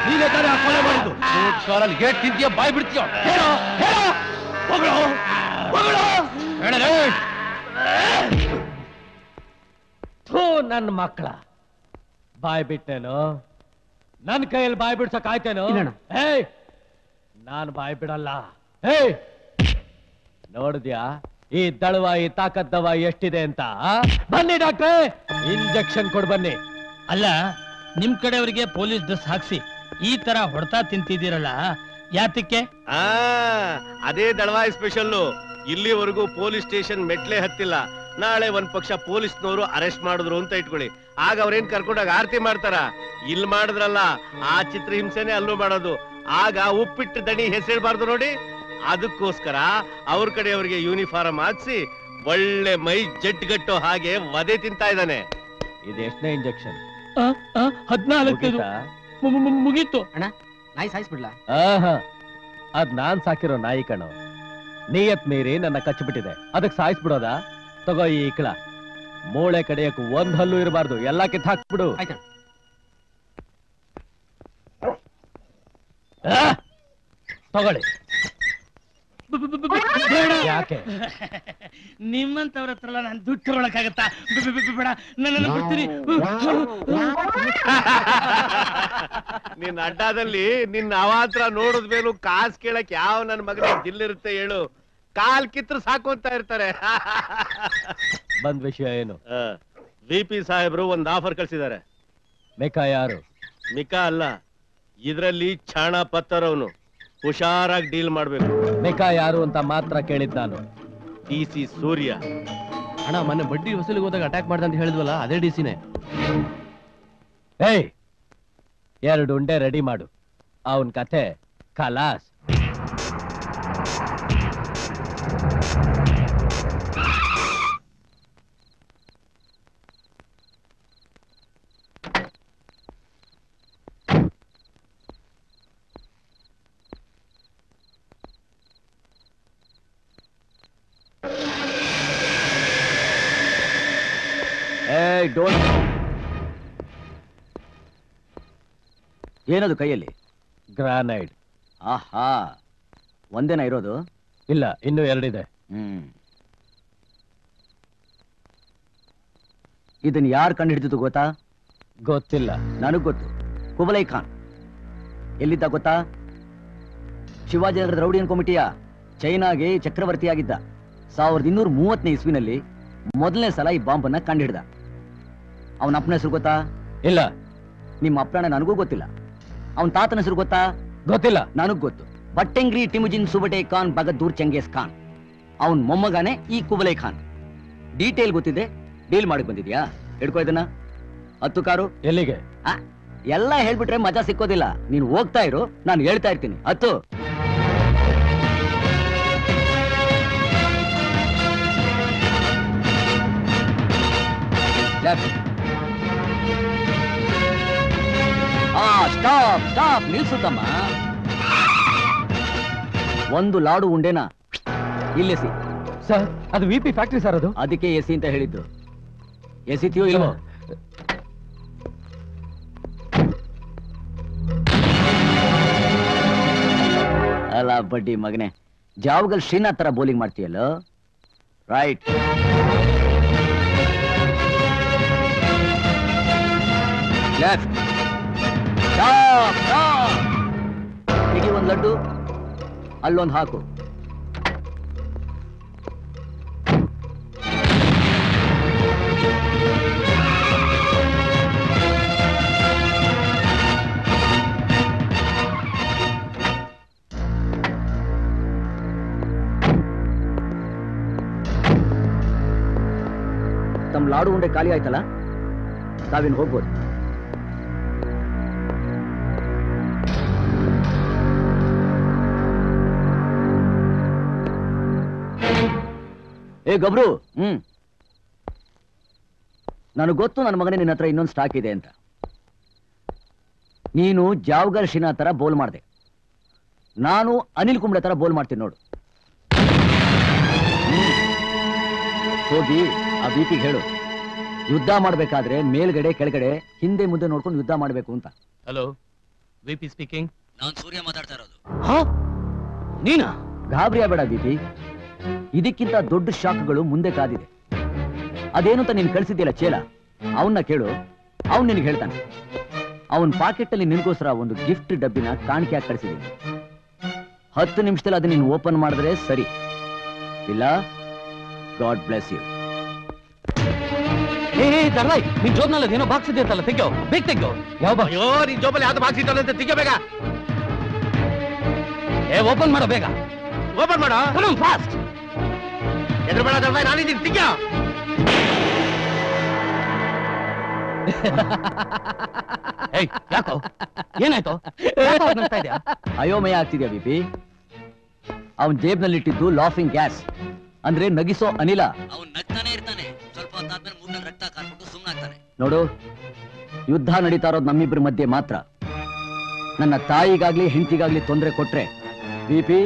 ನೀನೇ ತಾನೇ ಕೊಲೆ ಮಾಡಿದ್ದು. ಕಾರಲ್ಲಿ ಗೇಟ್ ತಿಂತೀಯ ಬಾಯ್ ಬಿಡ್ತೀಯ? ನನ್ನ ಮಕ್ಕಳ ಬಾಯ್ ಬಿಟ್ಟೇನು? ನನ್ನ ಕೈಯಲ್ಲಿ ಬಾಯ್ ಬಿಡ್ಸಕ್ ಆಯ್ತೇನು? ಏಯ್ ನಾನು ಬಾಯ್ ಬಿಡಲ್ಲ. ಏಯ್ ನೋಡಿದ್ಯಾ ಈ ದಳವಾಯಿ ತಾಕದ್ದವಾಯಿ ಎಷ್ಟಿದೆ ಅಂತ? ಬನ್ನಿ ಡಾಕ್ಟ್ರೇ, ಇಂಜೆಕ್ಷನ್ ಕೊಡ್ ಬನ್ನಿ. ಅಲ್ಲ, ನಿಮ್ ಕಡೆಯವರಿಗೆ ಪೊಲೀಸ್ ಡ್ರೆಸ್ ಹಾಕ್ಸಿ ಈ ತರ ಹೊಡ್ತಾ ತಿಂತಿದ್ದೀರಲ್ಲ, ಯಾತಕ್ಕೆ? ಅದೇ ದಳವಾಯಿ ಸ್ಪೆಷಲ್ಲು. ಇಲ್ಲಿವರೆಗೂ ಪೊಲೀಸ್ ಸ್ಟೇಷನ್ ಮೆಟ್ಲೆ ಹತ್ತಿಲ್ಲ. ನಾಳೆ ಒಂದ್ ಪಕ್ಷ ಪೊಲೀಸ್ನವರು ಅರೆಸ್ಟ್ ಮಾಡಿದ್ರು ಅಂತ ಇಟ್ಕೊಳ್ಳಿ, ಆಗ ಅವ್ರೇನ್ ಕರ್ಕೊಂಡಾಗ ಆರತಿ ಮಾಡ್ತಾರ. ಇಲ್ಲಿ ಮಾಡಿದ್ರಲ್ಲ ಆ ಚಿತ್ರಹಿಂಸೆನೆ ಅಲ್ಲೂ ಮಾಡೋದು. ಆಗ ಉಪ್ಪಿಟ್ಟು ದಣಿ ಹೆಸರಿಡಬಾರ್ದು ನೋಡಿ. ಅದಕ್ಕೋಸ್ಕರ ಅವ್ರ ಕಡೆಯವ್ರಿಗೆ ಯೂನಿಫಾರ್ಮ್ ಹಾಕ್ಸಿ ಒಳ್ಳೆ ಮೈ ಜಡ್ಗಟ್ಟೋ ಹಾಗೆ ವಧೆ ತಿಂತಾ ಇದ್ದಾನೆ. ಇದು ಎಷ್ಟನೇ ಇಂಜೆಕ್ಷನ್? 14 ಮುಗೀತು ಅಣ್ಣ. ನಾಯಿ ಸಾಯಿಸ್ಬಿಡ್ಲಾ? ಅದ್ ನಾನ್ ಸಾಕಿರೋ ನಾಯಿ ಕಣೋ. ನೀಯತ್ ಮೀರಿ ನನ್ನ ಕಚ್ಚಿಬಿಟ್ಟಿದೆ, ಅದಕ್ಕೆ ಸಾಯಿಸ್ಬಿಡೋದಾ? ತಗೋ ಈ ಇಕ್ಳ. ಮೂಳೆ ಕಡೆಯಕ್ಕೆ ಒಂದ್ ಹಲ್ಲು ಇರಬಾರ್ದು, ಎಲ್ಲಾ ಕಿತ್ ಹಾಕ್ಬಿಡು. ತಗೊಳ್ಳಿ. ಯಾಕೆ ನಿಮ್ಮಂತವ್ರ ಹತ್ರ ನಾನು ದುಡ್ಡು ತಗೊಳಕಾಗತ್ತಾ? ಬೇಡ, ನನ್ನನ್ನು ಬಿಡ್ತೀರಿ. ನಿನ್ನ ಅಡ್ಡಾದಲ್ಲಿ ನಿನ್ನ ಅವಾತ್ರ ನೋಡಿದ ಮೇಲೂ ಕಾಸ್ ಕೇಳಕ್ ಯಾವ ನನ್ನ ಮಗನಿಗೆ ಜಿಲ್ಲಿರುತ್ತೆ ಹೇಳು? ಕಾಲ್ ಕಿತ್ರ ಸಾಕು ಅಂತ ಇರ್ತಾರೆ. ಬಂದ್ ವಿಷಯ ಏನು? VP ಸಾಹೇಬ್ರು ಒಂದ್ ಆಫರ್ ಕಳ್ಸಿದ್ದಾರೆ. ಮಿಕಾ ಯಾರು? ಮಿಕಾ ಅಲ್ಲ, ಇದ್ರಲ್ಲಿ ಚಾಣ ಪತ್ತರವನು. ಹುಷಾರಾಗಿ ಡೀಲ್ ಮಾಡ್ಬೇಕು. ಮಿಕಾ ಯಾರು ಅಂತ ಮಾತ್ರ ಕೇಳಿದ್ ನಾನು. DC ಸೂರ್ಯ. ಅಣ್ಣ, ಮೊನ್ನೆ ಬಡ್ಡಿ ವಸೂಲಿಗೆ ಹೋದಾಗ ಅಟ್ಯಾಕ್ ಮಾಡ್ದ ಅಂತ ಹೇಳಿದ್ವಲ್ಲ, ಅದೇ DCನೇ. ಏಯ್, 2 ಉಂಡೆ ರೆಡಿ ಮಾಡು. ಅವನ್ ಕಥೆ ಖಲಾಸ್. ಏನದು ಕೈಯಲ್ಲಿ? ಗ್ರಾನೈಡ್. ಆಹಾ, ಒಂದೇನ ಇರೋದು? ಇಲ್ಲ, ಇನ್ನೂ 2 ಇದೆ. ಇದನ್ನ ಯಾರು ಕಂಡು ಹಿಡಿದಿದ್ದು ಗೊತ್ತಾ? ಗೊತ್ತಿಲ್ಲ. ನನಗ್ ಗೊತ್ತು. ಕುಬಲೈ ಖಾನ್. ಎಲ್ಲಿದ್ದ ಗೊತ್ತಾ? ಶಿವಾಜಿನಗರದ ರೌಡಿಯನ್ ಕಮಿಟಿಯ ಚೈನಾಗೆ ಚಕ್ರವರ್ತಿಯಾಗಿದ್ದ. 1230ನೇ ಇಸ್ವಿನಲ್ಲಿ ಮೊದಲನೇ ಸಲ ಈ ಬಾಂಬನ್ನ ಕಂಡುಹಿಡ್ದ. ಅವನ ಅಪ್ಪನ ಹೆಸರು ಗೊತ್ತಾ? ಇಲ್ಲ. ನಿಮ್ಮ ಅಪ್ಪನ ನನಗೂ ಗೊತ್ತಿಲ್ಲ. ಅವನ ತಾತನ ಹೆಸರು ಗೊತ್ತಾ? ಗೊತ್ತಿಲ್ಲ. ನನಗ್ ಗೊತ್ತು. ಬಟ್ಟೆಂಗ್ರಿ ಟಿಮುಜಿನ್ ಸುಬಟೆ ಖಾನ್ ಬಗದ್ದೂರ್ ಚೆಂಗೇಸ್ ಖಾನ್. ಅವನ್ ಮೊಮ್ಮಗನೇ ಈ ಕುಬಲೈ ಖಾನ್. ಡೀಟೇಲ್ ಗೊತ್ತಿದೆ, ಡೀಲ್ ಮಾಡಿ ಬಂದಿದ್ಯಾ? ಹಿಡ್ಕೋ ಇದನ್ನ. 10 ಕಾರು. ಎಲ್ಲಿಗೆ? ಎಲ್ಲ ಹೇಳ್ಬಿಟ್ರೆ ಮಜಾ ಸಿಕ್ಕೋದಿಲ್ಲ. ನೀನು ಹೋಗ್ತಾ ಇರು, ನಾನು ಹೇಳ್ತಾ ಇರ್ತೀನಿ. 10. Stop stop, ನಿಲ್ಸುತ್ತಮ್ಮ. 1 ಲಾಡು ಉಂಡೆನ ಇಲ್ಲೆಸಿ. ಸರ್, ಅದು VP ಫ್ಯಾಕ್ಟ್ರಿ ಸರ್. ಅದು ಅದಕ್ಕೆ ಎಸಿ ಅಂತ ಹೇಳಿದ್ದು. ಎಸಿತೀಯೋ ಇಲ್ವೋ? ಅಲ್ಲ ಬಡ್ಡಿ ಮಗನೆ, ಜಾವಗಲ್ ಶ್ರೀನಾಥ್ ತರ ಬೌಲಿಂಗ್ ಮಾಡ್ತೀಯಲ್ಲ. ರೈಟ್. ಲೆಫ್ಟ್. ತೆಗಿ 1 ಲಡ್ಡು, ಅಲ್ಲೊಂದು ಹಾಕು. ತಮ್ಮ ಲಾಡು ಉಂಡೆ ಖಾಲಿ ಆಯ್ತಲ್ಲ, ತಾವಿನ್ ಹೋಗ್ಬೋದು. ಏ ಗಬ್ರು, ನನಗೆ ಗೊತ್ತು ನನ್ನ ಮಗನೇ ನಿನ್ನ ಹತ್ರ ಇನ್ನೊಂದು ಸ್ಟಾಕ್ ಇದೆ ಅಂತ. ನೀನು ಜಾವ್ಗರ್ ಶಿನಾ ತರ ಬೋಲ್ ಮಾಡಿದೆ, ನಾನು ಅನಿಲ್ ಕುಂಬ್ಳೆ ತರ ಬೋಲ್ ಮಾಡ್ತೀನಿ ನೋಡು. ಹೋಗಿ ಆ ಬಿಪಿಗೆ ಹೇಳು, ಯುದ್ಧ ಮಾಡ್ಬೇಕಾದ್ರೆ ಮೇಲ್ಗಡೆ ಕೆಳಗಡೆ ಹಿಂದೆ ಮುಂದೆ ನೋಡ್ಕೊಂಡು ಯುದ್ಧ ಮಾಡ್ಬೇಕು ಅಂತ. Hello, VP speaking. ನಾನು ಸೂರ್ಯ ಮಾತಾಡ್ತಾ ಇರೋದು. ನೀನಾ? ಗಾಬರಿ ಆಗಬೇಡ ಬಿಪಿ, ಇದಕ್ಕಿಂತ ದೊಡ್ಡ ಶಾಕ್ಗಳು ಮುಂದೆ ಕಾದಿದೆ. ಅದೇನು ಅಂತ ನೀನು ಕಳಿಸಿದ್ಯಲ್ಲ ಚೇಲ, ಅವನ್ನ ಕೇಳು, ಅವನ್ ನಿನಗೆ ಹೇಳ್ತಾನೆ. ಅವನ್ ಪಾಕೆಟ್ ಅಲ್ಲಿ ನಿನ್ಗೋಸ್ಕರ ಒಂದು ಗಿಫ್ಟ್ ಡಬ್ಬಿನ ಕಾಣಿಕೆಯಾಗಿ ಕಳಿಸಿದ್ದೀನಿ. 10 ನಿಮಿಷದಲ್ಲಿ ಅದನ್ನ ನೀನು ಓಪನ್ ಮಾಡಿದ್ರೆ ಸರಿ, ಇಲ್ಲ ಗಾಡ್ ಬ್ಲೆಸ್ ಯು. ನಿನ್ ಜೋಬ್ನಲ್ಲಿ ಏನೋ ಬಾಕ್ಸ್ ಇದೆ ಅಂತಲ್ಲ, ತೆಗ್ಯೋ, ಬೇಗ ತೆಗ್ಯೋ. ಯಾವ ಬಾಕ್ಸ್? ಅಯ್ಯೋ, ನಿನ್ ಜೋಬಲ್ಲಿ ಯಾವ್ದು ಬಾಕ್ಸ್ ಇಟ್ಟಲ್ಲ ಅಂತ ತೆಗಿಯ ಬೇಗ. ಓಪನ್ ಮಾಡೋ ಬೇಗ, ಓಪನ್ ಮಾಡೋ. ಫಾಸ್ಟ್. ಎದುರು ಬೇಡ ದರ್ವಾಯಿ, ನಾನಿದ್ದೀನಿ, ತೆಗಿಯ. ಯಾಕೋ, ಏನಾಯ್ತು? ಅಯೋಮಯ ಆಗ್ತಿದ್ಯಾ ಬಿಪಿ? ಅವನ್ ಜೇಬ್ನಲ್ಲಿಟ್ಟಿದ್ದು ಲಾಫಿಂಗ್ ಗ್ಯಾಸ್, ಅಂದ್ರೆ ನಗಿಸೋ ಅನಿಲ. ಅವನ್ ನಗ್ತಾನೆ ಇರ್ತಾನೆ, ಸ್ವಲ್ಪ ಹೊತ್ತಾದ್ಮೇಲೆ ಮೂಗ್ನಲ್ಲಿ ರಕ್ತ ಕಾರ್ಬಿಟ್ಟು ಸುಮ್ಮನಾಗ್ತಾನೆ. ನೋಡು, ಯುದ್ಧ ನಡೀತಾ ಇರೋದು ನಮ್ಮಿಬ್ಬರ ಮಧ್ಯೆ ಮಾತ್ರ. ನನ್ನ ತಾಯಿಗಾಗ್ಲಿ ಹೆಂಡತಿಗಾಗ್ಲಿ ತೊಂದರೆ ಕೊಟ್ರೆ ಬಿಪಿ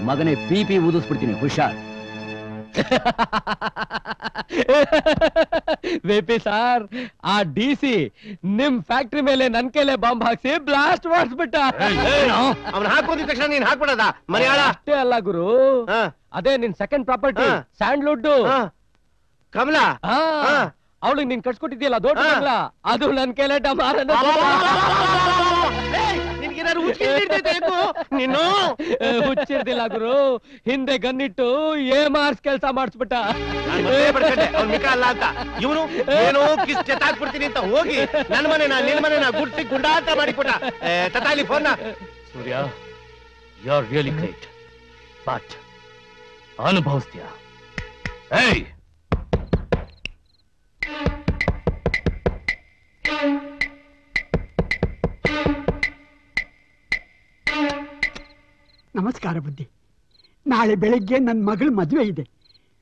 ಮಗನೇ ಪಿಪಿ ಊದಿಸ್ಬಿಡ್ತೀನಿ, ಹುಷಾರ್. ವಿಪಿ ಸಾರ್, ಆ ಡಿಸಿ ನಿಮ್ ಫ್ಯಾಕ್ಟ್ರಿ ಮೇಲೆ ನನ್ ಕೈಲೇ ಬಾಂಬ್ ಹಾಕ್ಸಿ ಬ್ಲಾಸ್ಟ್ ಮಾಡಿಸ್ಬಿಟ್ಟ. ಅವ್ನು ಹಾಕೋದಿದ ತಕ್ಷಣ ನೀನ್ ಹಾಕ್ಬಿಡದ ಮನೆಯಾಳ? ಅಷ್ಟೇ ಅಲ್ಲ ಗುರು, ಅದೇ ನಿನ್ ಸೆಕೆಂಡ್ ಪ್ರಾಪರ್ಟಿ ಸ್ಯಾಂಡ್ವುಡ್ ಕಮಲಾ, ಅವಳಿಗೆ ನೀನ್ ಕಟ್ಸ್ಕೊಟ್ಟಿದ್ಯಲ್ಲ ದೊಡ್ಡ ಮಗಳ, ಅದು ನನ್ ಕೈಲೇ ಡಮಾರ. ನೀನು ಹುಚ್ಚಿರ್ದಿಲ್ಲ ಗುರು, ಹಿಂದೆ ಗನ್ನಿಟ್ಟು ಮಾರ್ಸ್ ಕೆಲಸ ಮಾಡಿಸ್ಬಿಟ್ಟ. ಅಲ್ಲ ಅಂತ ಇವನು ಏನೋ ಕಿಸ್ ಚೆತ್ತಾಕ್ಬಿಡ್ತೀನಿ ಅಂತ ಹೋಗಿ ನನ್ನ ಮನೆನ ಗುಡ್ಸಿ ಗುಂಡಾಟ ಮಾಡಿಕೊಟ್ಟ. ತತಾಲಿ phone. Surya, you are really great, but ಅನುಭವಿಸ್ತೀಯ. ಏಯ್, ನಮಸ್ಕಾರ ಬುದ್ಧಿ. ನಾಳೆ ಬೆಳಿಗ್ಗೆ ನನ್ನ ಮಗಳ ಮದುವೆ ಇದೆ.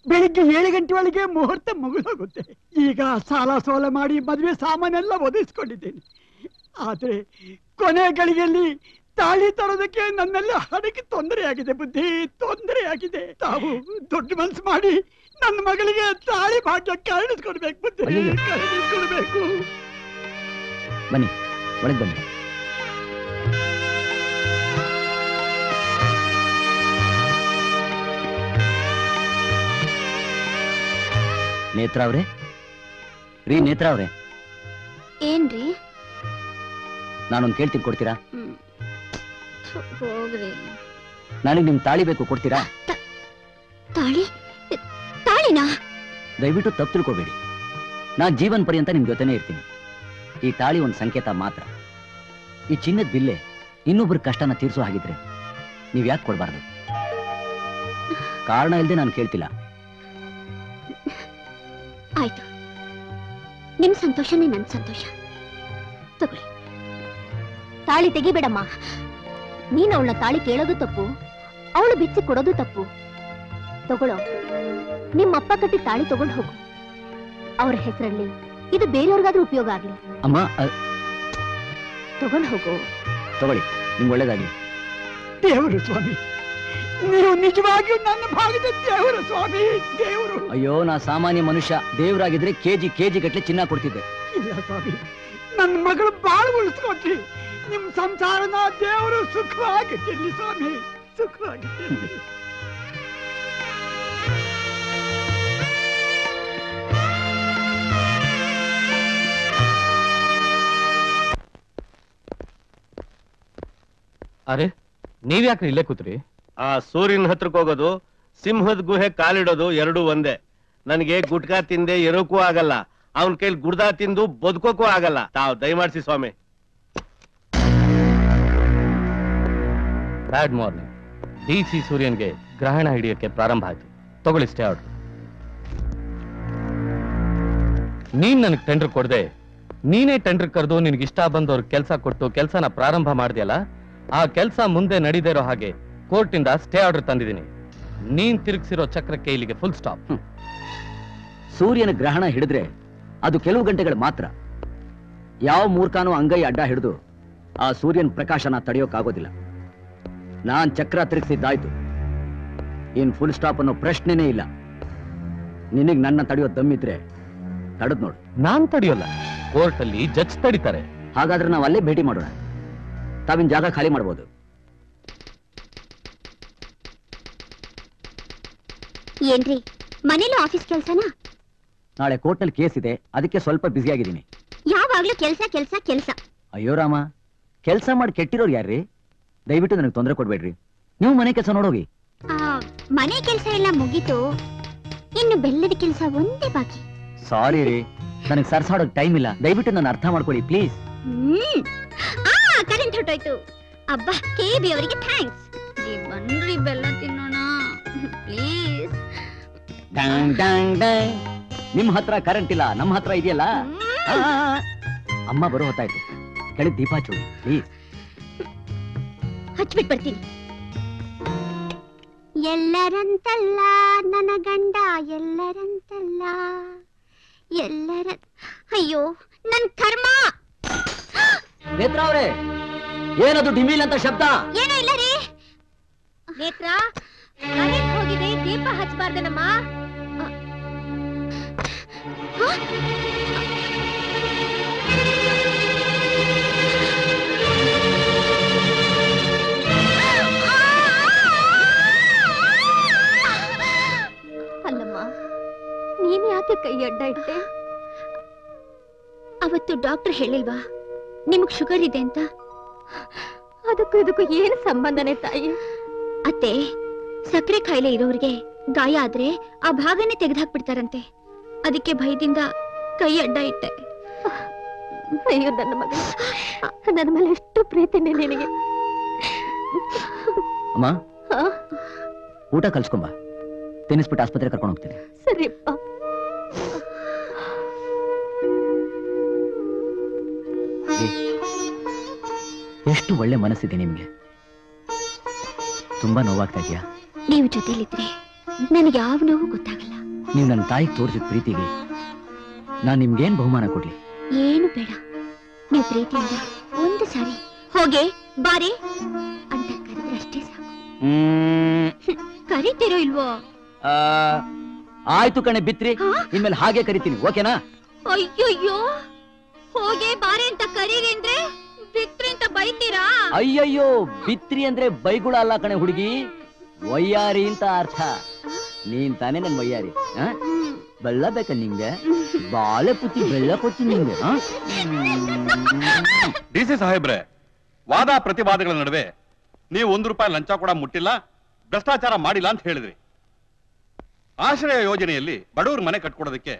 ಬೆಳಿಗ್ಗೆ 7 ಗಂಟೆ ಒಳಗೆ ಮುಹೂರ್ತ ಮುಗಿದೋಗುತ್ತೆ. ಈಗ ಸಾಲ ಸೋಲ ಮಾಡಿ ಮದುವೆ ಸಾಮಾನೆಲ್ಲ ಒದಗಿಸ್ಕೊಂಡಿದ್ದೇನೆ. ಆದರೆ ಕೊನೆ ಗಳಿಗೆಯಲ್ಲಿ ತಾಳಿ ತರೋದಕ್ಕೆ ನನ್ನೆಲ್ಲ ಹಣಕ್ಕೆ ತೊಂದರೆ ಆಗಿದೆ ಬುದ್ಧಿ, ತೊಂದರೆ ಆಗಿದೆ. ತಾವು ದೊಡ್ಡ ಮನಸ್ಸು ಮಾಡಿ ನನ್ನ ಮಗಳಿಗೆ ತಾಳಿ ಭಾಗ್ಯ ಕರುಣಿಸ್ಕೊಡ್ಬೇಕು ಬುದ್ಧಿ, ಕರುಣಿಸ್ಕೊಡ್ಬೇಕು. ಬನ್ನಿ, ಒಳಗೆ ಬನ್ನಿ. ನೇತ್ರ ಅವ್ರೆ, ರೀ ನೇತ್ರ ಅವ್ರೆ. ಏನ್ರಿ? ನಾನೊಂದು ಕೇಳ್ತೀನಿ, ಕೊಡ್ತೀರಾ? ಹೋಗ್ರಿ. ನನಗೆ ನಿಮ್ ತಾಳಿ ಬೇಕು, ಕೊಡ್ತೀರಾ? ತಾಳಿ? ತಾಳಿನಾ? ದಯವಿಟ್ಟು ತಪ್ಪು ತಿಳ್ಕೋಬೇಡಿ, ನಾನ್ ಜೀವನ್ ಪರ್ಯಂತ ನಿಮ್ ಜೊತೆನೇ ಇರ್ತೀನಿ. ಈ ತಾಳಿ ಒಂದು ಸಂಕೇತ ಮಾತ್ರ. ಈ ಚಿನ್ನದ ಬಿಲ್ಲೆ ಇನ್ನೊಬ್ಬರ ಕಷ್ಟನ ತೀರ್ಸೋ ಹಾಗಿದ್ರೆ ನೀವ್ ಯಾಕೆ ಕೊಡ್ಬಾರ್ದು? ಕಾರಣ ಇಲ್ಲದೆ ನಾನು ಕೇಳ್ತಿಲ್ಲ. ಆಯ್ತು, ನಿಮ್ ಸಂತೋಷನೇ ನನ್ ಸಂತೋಷ. ತಗೊಳ್ಳಿ. ತಾಳಿ ತೆಗಿಬೇಡಮ್ಮ. ನೀನ್ ಅವಳನ್ನ ತಾಳಿ ಕೇಳೋದು ತಪ್ಪು, ಅವಳು ಬಿಚ್ಚಿ ಕೊಡೋದು ತಪ್ಪು. ತಗೊಳ್ಳೋ, ನಿಮ್ಮಪ್ಪ ಕಟ್ಟಿ ತಾಳಿ ತಗೊಂಡು ಹೋಗು. ಅವ್ರ ಹೆಸರಲ್ಲಿ ಇದು ಬೇರೆಯವ್ರಿಗಾದ್ರೂ ಉಪಯೋಗ ಆಗ್ಲಿ. ಅಮ್ಮ, ತಗೊಂಡು ಹೋಗು. ತಗೊಳ್ಳಿ, ನಿಮ್ಗೆ ಒಳ್ಳೇದಾಗ್ಲಿ. ದೇವರು ಸ್ವಾಮಿ, ನೀವು ನಿಜವಾಗಿಯೂ ನನ್ನ ಭಾಗದ ದೇವರು ಸ್ವಾಮಿ, ದೇವರು. ಅಯ್ಯೋ, ನಾ ಸಾಮಾನ್ಯ ಮನುಷ್ಯ. ದೇವರಾಗಿದ್ರೆ ಕೆಜಿ ಗಟ್ಲೆ ಚಿನ್ನ ಕೊಡ್ತಿದ್ದೆ. ಇಲ್ಲ ಸ್ವಾಮಿ, ನನ್ನ ಮಗಳು ಬಾಳು ಉಳಿಸ್ಕೊಟ್ರಿ. ನಿಮ್ ಸಂಸಾರನ ದೇವರು ಸುಖವಾಗಿಟ್ಟಿರ್ಲಿ ಸ್ವಾಮಿ, ಸುಖವಾಗಿಟ್ಟಿರ್ಲಿ. ಅರೆ, ನೀವ್ಯಾಕ್ರಿ ಇಲ್ಲೇ ಕೂತ್ರಿ? ಆ ಸೂರ್ಯನ ಹತ್ರಕ್ಕೆ ಹೋಗೋದು, ಸಿಂಹದ ಗುಹೆ ಕಾಲಿಡೋದು ಎರಡೂ ಒಂದೇ. ನನಗೆ ಗುಟ್ಕಾ ತಿಂದೆ ಇರೋಕ್ಕೂ ಆಗಲ್ಲ, ಅವನ ಕೈಲಿ ಗುಡ್ದಾ ತಿಂದು ಬದುಕೋಕ್ಕೂ ಆಗಲ್ಲ. ತಾವ್ ದಯಮಾಡಿಸಿ ಸ್ವಾಮಿ. ಬ್ಯಾಡ್ ಮಾರ್ನಿಂಗ್. ಡಿಸಿ ಸೂರ್ಯನ್ಗೆ ಗ್ರಹಣ ಹಿಡಿಯೋಕೆ ಪ್ರಾರಂಭ ಆಯ್ತು. ತಗೊಳ್ಳಿ ಸ್ಟೇ ಆರ್ಡರ್. ನೀನ್ ನನಗೆ ಟೆಂಡರ್ ಕೊಡದೆ ನೀನೇ ಟೆಂಡರ್ ಕರೆದು ನಿನ್ಗೆ ಇಷ್ಟ ಬಂದವ್ರ ಕೆಲಸ ಕೊಟ್ಟು ಕೆಲಸನ ಪ್ರಾರಂಭ ಮಾಡಿದ್ಯಲ್ಲ, ಆ ಕೆಲಸ ಮುಂದೆ ನಡೀದೇ ಇರೋ ಹಾಗೆ ಕೋರ್ಟಿಂದ ಸ್ಟೇ ಆರ್ಡರ್ ತಂದಿದ್ದೀನಿ. ನೀನ್ ತಿರುಗಿಸಿರೋ ಚಕ್ರಕ್ಕೆ ಇಲ್ಲಿಗೆ ಫುಲ್ ಸ್ಟಾಪ್. ಸೂರ್ಯನ ಗ್ರಹಣ ಹಿಡಿದ್ರೆ ಅದು ಕೆಲವು ಗಂಟೆಗಳು ಮಾತ್ರ. ಯಾವ ಮೂರ್ಖಾನು ಅಂಗೈ ಅಡ್ಡ ಹಿಡಿದು ಆ ಸೂರ್ಯನ ಪ್ರಕಾಶನ ತಡೆಯೋಕ್ಕಾಗೋದಿಲ್ಲ. ನಾನ್ ಚಕ್ರ ತಿರುಗಿಸಿದ್ದಾಯ್ತು. ಇನ್ ಫುಲ್ ಸ್ಟಾಪ್ ಅನ್ನೋ ಪ್ರಶ್ನೆನೇ ಇಲ್ಲ. ನಿನಗ್ ನನ್ನ ತಡೆಯೋ ದಮ್ಮಿದ್ರೆ ತಡೆದ್ ನೋಡು. ನಾನ್ ತಡೆಯೋಲ್ಲ, ಕೋರ್ಟ್ ಅಲ್ಲಿ ಜಡ್ಜ್ ತಡಿತಾರೆ. ಹಾಗಾದ್ರೆ ನಾವು ಅಲ್ಲೇ ಭೇಟಿ ಮಾಡೋಣ. ತಾವಿನ ಜಾಗ ಖಾಲಿ ಮಾಡ್ಬೋದು. ಏನ್ರಿ ಮನೇಲಿ ಆಫೀಸ್ ಕೆಲ್ಸನಾ? ನಾಳೆ ಕೋರ್ಟ್ನಲ್ಲಿ ಕೇಸ್ ಇದೆ, ಅದಕ್ಕೆ ಸ್ವಲ್ಪ ಬ್ಯುಸಿ ಆಗಿದ್ದೀನಿ. ಯಾವಾಗ್ಲೂ ಕೆಲ್ಸ ಕೆಲ್ಸ ಕೆಲ್ಸ. ಅಯ್ಯೋ ರಾಮ, ಕೆಲಸ ಮಾಡಿ ಕೆಟ್ಟಿರೋರು ಯಾರ್ರಿ? ದಯವಿಟ್ಟು ನನಗೆ ತೊಂದರೆ ಕೊಡ್ಬೇಡ್ರಿ. ನೀವು ಮನೆ ಕೆಲಸ ನೋಡೋಗಿ. ಮನೆ ಕೆಲ್ಸ ಎಲ್ಲ ಮುಗೀತು, ಇನ್ನು ಬೆಲ್ಲದ ಕೆಲ್ಸ ಒಂದೇ ಬಾಕಿ. ಸಾರಿ ರೀ, ನನಗೆ ಸರ್ಸಾಡೋಕ್ ಟೈಮ್ ಇಲ್ಲ. ದಯವಿಟ್ಟು ನನ್ನ ಅರ್ಥ ಮಾಡ್ಕೊಳ್ಳಿ ಪ್ಲೀಸ್. ಕರೆಂಟ್ ಹೊಟ್ಟೋಯ್ತು. ಅಬ್ಬಾ, KB ಅವರಿಗೆ ಥ್ಯಾಂಕ್ಸ್. ಬನ್ರಿ ಬೆಲ್ಲ ತಿನ್ನೋಣ ಪ್ಲೀಸ್. ನಿಮ್ ಹತ್ರ ಕರೆಂಟ್ ಇಲ್ಲ, ನಮ್ಮ ಹತ್ರ ಇದೆಯಲ್ಲ. ಅಮ್ಮ ಬರೋ ಹೊತ್ತಾಯ್ತು, ಕೆಳಗೆ ದೀಪ ಹಚ್ಚೋಡಿ ಪ್ಲೀಸ್. ಹಚ್ಬಿಟ್ ಬರ್ತೀನಿ. ಎಲ್ಲರಂತಲ್ಲ ನನ್ನ ಗಂಡ, ಎಲ್ಲರಂತಲ್ಲ ಎಲ್ಲರ. ಅಯ್ಯೋ ನನ್ ಕರ್ಮ. ನೇತ್ರ ಅವ್ರೆ, ಏನದು ಡಿಮಿಲ್ ಅಂತ ಶಬ್ದ? ಏನೂ ಇಲ್ಲ ರೀ. ನೇತ್ರ, ಕರೆಂಟ್ ಹೋಗಿದೆ, ದೀಪ ಹಚ್ಚಬಾರ್ದನಮ್ಮ. ಅಲ್ಲಮ್ಮ, ನೀನ್ ಯಾಕೆ ಕೈ ಅಡ್ಡ ಇಟ್ಟೆ? ಅವತ್ತು ಡಾಕ್ಟರ್ ಹೇಳಿಲ್ವಾ ನಿಮಗ್ ಶುಗರ್ ಇದೆ ಅಂತ? ಅದಕ್ಕೂ ಇದಕ್ಕೂ ಏನು ಸಂಬಂಧನೇ ತಾಯಿ? ಅತ್ತೆ, ಸಕ್ಕರೆ ಕಾಯಿಲೆ ಇರೋರಿಗೆ ಗಾಯ ಆದ್ರೆ ಆ ಭಾಗನೇ ತೆಗೆದುಹಾಕ್ಬಿಡ್ತಾರಂತೆ. ಅದಕ್ಕೆ ಭಯದಿಂದ ಕೈ ಅಡ್ಡ ಇಟ್ಟೆ. ಅಯ್ಯೋ ನನ್ನ ಮಗ, ನನ್ನ ಮೇಲೆ ಎಷ್ಟು ಪ್ರೀತಿನೇ ನಿನಗೆ. ಅಮ್ಮ, ಊಟ ಕಲ್ಸ್ಕೊಂಬ, ತಿನ್ನಿಸ್ಬಿಟ್ಟು ಆಸ್ಪತ್ರೆ ಕರ್ಕೊಂಡು ಹೋಗ್ತೀನಿ. ಸರಿಪ್ಪ. ಎಷ್ಟು ಒಳ್ಳೆ ಮನಸ್ಸಿದೆ ನಿಮ್ಗೆ. ತುಂಬಾ ನೋವಾಗ್ತಾ ಇದೆಯಾ? ನೀವು ಜೊತೆಲಿದ್ರೆ ನನಗೆ ಯಾವ ನೋವು ಗೊತ್ತಾಗಲ್ಲ. ನೀವು ನನ್ನ ತಾಯಿಗೆ ತೋರಿಸಿದ ಪ್ರೀತಿಗೆ ನಾನು ನಿಮ್ಗೇನ್ ಬಹುಮಾನ ಕೊಡ್ಲಿ? ಏನು ಬೇಡ, ನೀವು ಪ್ರೀತಿಯಿಂದ ಒಂದು ಸಾರಿ ಹೋಗೆ ಬಾರೆ ಅಂತ ಕರೆದ್ರೆ ಅಷ್ಟೇ ಸಾಕು. ಕರಿತೀರೋ ಇಲ್ವೋ? ಆಯ್ತು ಕಣೆ ಬಿತ್ರಿ, ಇನ್ಮೇಲೆ ಹಾಗೆ ಕರಿತೀನಿ, ಓಕೆನಾ? ಅಯ್ಯಯ್ಯೋ, ಹೋಗೆ ಬಾರೆ ಅಂತ ಕರೀರಿ ಅಂದ್ರೆ ಬಿತ್ರಿ ಅಂತ ಬೈತೀರಾ? ಅಯ್ಯಯ್ಯೋ, ಬಿತ್ರಿ ಅಂದ್ರೆ ಬೈಗುಳ ಅಲ್ಲ ಕಣೆ ಹುಡುಗಿ, ವಯ್ಯಾರಿ ಅಂತ ಅರ್ಥ. ನೀನ್ ತಾನೇ ನನ್ ವಯ್ಯಾರಿ. ಬೆಲ್ಲ ಬೇಕ ನಿಂಗೆ? ಬಾಳೆ ಪುತ್ತಿ ಬೆಲ್ಲ ಕೊಡ್ತೀನಿ ನಿಂಗೆ. DC ಸಾಹೇಬ್ರೆ, ವಾದ ಪ್ರತಿವಾದಗಳ ನಡುವೆ ನೀವು ₹1 ಲಂಚ ಕೂಡ ಮುಟ್ಟಿಲ್ಲ, ಭ್ರಷ್ಟಾಚಾರ ಮಾಡಿಲ್ಲ ಅಂತ ಹೇಳಿದ್ರಿ. ಆಶ್ರಯ ಯೋಜನೆಯಲ್ಲಿ ಬಡವರ ಮನೆ ಕಟ್ಕೊಡೋದಕ್ಕೆ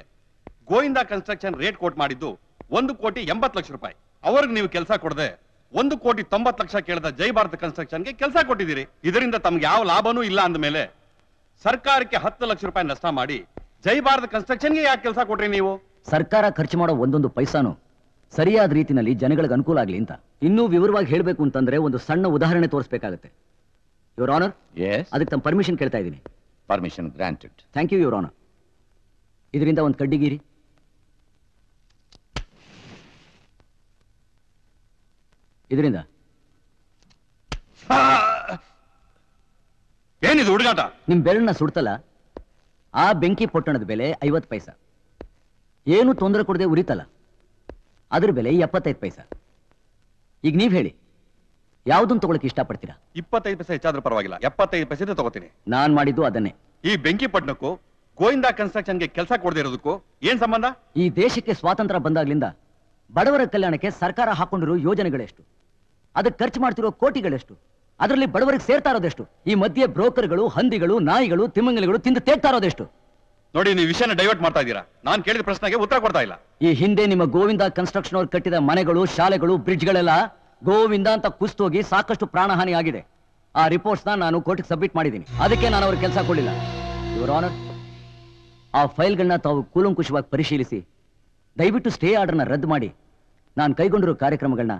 ಗೋವಿಂದ ಕನ್ಸ್ಟ್ರಕ್ಷನ್ ರೇಟ್ ಕೋಟ್ ಮಾಡಿದ್ದು ₹1,80,00,000. ಅವ್ರಿಗೆ ನೀವು ಕೆಲಸ ಕೊಡದೆ ₹1,90,00,000 ಕೇಳಿದ ಜೈ ಭಾರತ್ ಕನ್ಸ್ಟ್ರಕ್ಷನ್ಗೆ ಕೆಲಸ ಕೊಟ್ಟಿದ್ದೀರಿ. ಇದರಿಂದ ತಮ್ಗೆ ಯಾವ ಲಾಭನೂ ಇಲ್ಲ ಅಂದ ಮೇಲೆ ಸರ್ಕಾರಕ್ಕೆ ₹10 ಲಕ್ಷ ನಷ್ಟ ಮಾಡಿ ಜೈ ಭಾರತ್ ಕನ್ಸ್ಟ್ರಕ್ಷನ್ಗೆ ಯಾಕೆ ಕೆಲಸ ಕೊಟ್ರಿ ನೀವು? ಸರ್ಕಾರ ಖರ್ಚು ಮಾಡೋ ಒಂದೊಂದು ಪೈಸಾನು ಸರಿಯಾದ ರೀತಿನಲ್ಲಿ ಜನಗಳಿಗೆ ಅನುಕೂಲ ಆಗ್ಲಿ ಅಂತ. ಇನ್ನೂ ವಿವರವಾಗಿ ಹೇಳಬೇಕು ಅಂತಂದ್ರೆ ಒಂದು ಸಣ್ಣ ಉದಾಹರಣೆ ತೋರಿಸಬೇಕಾಗುತ್ತೆ. ಯುವರ್ ಆನರ್, ಅದಕ್ಕೆ ತಮ್ಮ ಪರ್ಮಿಷನ್ ಕೇಳ್ತಾ ಇದ್ದೀನಿ. Permission granted. Thank you your honour. ಇದರಿಂದ ಒಂದು ಕಡ್ಡಿಗೀರಿ. ಇದರಿಂದ ಏನಿದು ಹುಡುಗಾಟ? ನಿಮ್ ಬೆರಳನ್ನ ಸುಡ್ತಲ್ಲ, ಆ ಬೆಂಕಿ ಪೊಟ್ಟಣದ ಬೆಲೆ 50 ಪೈಸಾ. ಏನು ತೊಂದರೆ ಕೊಡದೆ ಉರಿತಲ್ಲ, ಅದ್ರ ಬೆಲೆ 75 ಪೈಸಾ. ಈಗ ನೀವ್ ಹೇಳಿ, ಯಾವ್ದನ್ನ ತಗೊಳಕ್ ಇಷ್ಟಪಡ್ತೀರಾ? 25 ಪೈಸೆ ಹೆಚ್ಚಾದ್ರೂ ಪರವಾಗಿಲ್ಲ, 75 ಪೈಸೆ ತಗೋತೀನಿ. ನಾನ್ ಮಾಡಿದ್ದು ಅದನ್ನೇ. ಈ ಬೆಂಕಿ ಪಟ್ಟಣಕ್ಕೂ ಗೋವಿಂದ ಕನ್ಸ್ಟ್ರಕ್ಷನ್ಗೆ ಕೆಲಸ ಕೊಡದೆ ಇರೋದಕ್ಕೂ ಏನ್ ಸಂಬಂಧ? ಈ ದೇಶಕ್ಕೆ ಸ್ವಾತಂತ್ರ್ಯ ಬಂದಾಗ್ಲಿಂದ ಬಡವರ ಕಲ್ಯಾಣಕ್ಕೆ ಸರ್ಕಾರ ಹಾಕೊಂಡಿರೋ ಯೋಜನೆಗಳೆಷ್ಟು, ಅದಕ್ಕೆ ಖರ್ಚು ಮಾಡ್ತಿರೋ ಕೋಟಿಗಳೆಷ್ಟು, ಅದರಲ್ಲಿ ಬಡವರಿಗೆ ಸೇರ್ತಾ ಇರೋದೆಷ್ಟು, ಈ ಮಧ್ಯೆ ಬ್ರೋಕರ್ಗಳು, ಹಂದಿಗಳು, ನಾಯಿಗಳು, ತಿಮ್ಮಂಗಲಿಗಳು ತಿಂದು ತೇಗ್ತಾ ಇರೋದೆಷ್ಟು. ನೋಡಿ, ನೀವು ವಿಷಯನ ಡೈವರ್ಟ್ ಮಾಡ್ತಾ ಇದ್ದೀರಾ. ನಾನು ಕೇಳಿದ ಪ್ರಶ್ನೆಗೆ ಉತ್ತರ ಕೊಡ್ತಾ ಇಲ್ಲ. ಈ ಹಿಂದೆ ನಿಮ್ಮ ಗೋವಿಂದ ಕನ್ಸ್ಟ್ರಕ್ಷನ್ ಅವ್ರು ಕಟ್ಟಿದ ಮನೆಗಳು, ಶಾಲೆಗಳು, ಬ್ರಿಡ್ಜ್ಗಳೆಲ್ಲ ಗೋವಿಂದ ಅಂತ ಕುಸ್ತೋಗಿ ಸಾಕಷ್ಟು ಪ್ರಾಣಹಾನಿ ಆಗಿದೆ. ಆ ರಿಪೋರ್ಟ್ಸ್ ನಾನು ಕೋರ್ಟ್ಗೆ ಸಬ್ಮಿಟ್ ಮಾಡಿದ್ದೀನಿ. ಅದಕ್ಕೆ ನಾನು ಅವ್ರ ಕೆಲಸ ಕೊಡಲಿಲ್ಲ. ಯುವರ್ ಆನರ್, ಆ ಫೈಲ್ಗಳನ್ನ ತಾವು ಕೂಲಂಕುಷವಾಗಿ ಪರಿಶೀಲಿಸಿ ದಯವಿಟ್ಟು ಸ್ಟೇ ಆರ್ಡರ್ನ ರದ್ದು ಮಾಡಿ ನಾನು ಕೈಗೊಂಡಿರೋ ಕಾರ್ಯಕ್ರಮಗಳನ್ನ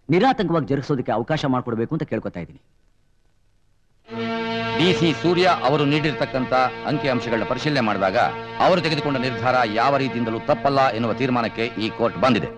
ನಿರಾತಂಕವಾಗಿ ಜರುಗಿಸೋದಕ್ಕೆ ಅವಕಾಶ ಮಾಡಿಕೊಡ್ಬೇಕು ಅಂತ ಕೇಳ್ಕೊತಾ ಇದ್ದೀನಿ. DC ಸೂರ್ಯ ಅವರು ನೀಡಿರ್ತಕ್ಕಂಥ ಅಂಕಿಅಂಶಗಳನ್ನ ಪರಿಶೀಲನೆ ಮಾಡಿದಾಗ ಅವರು ತೆಗೆದುಕೊಂಡ ನಿರ್ಧಾರ ಯಾವ ರೀತಿಯಿಂದಲೂ ತಪ್ಪಲ್ಲ ಎನ್ನುವ ತೀರ್ಮಾನಕ್ಕೆ ಈ ಕೋರ್ಟ್ ಬಂದಿದೆ.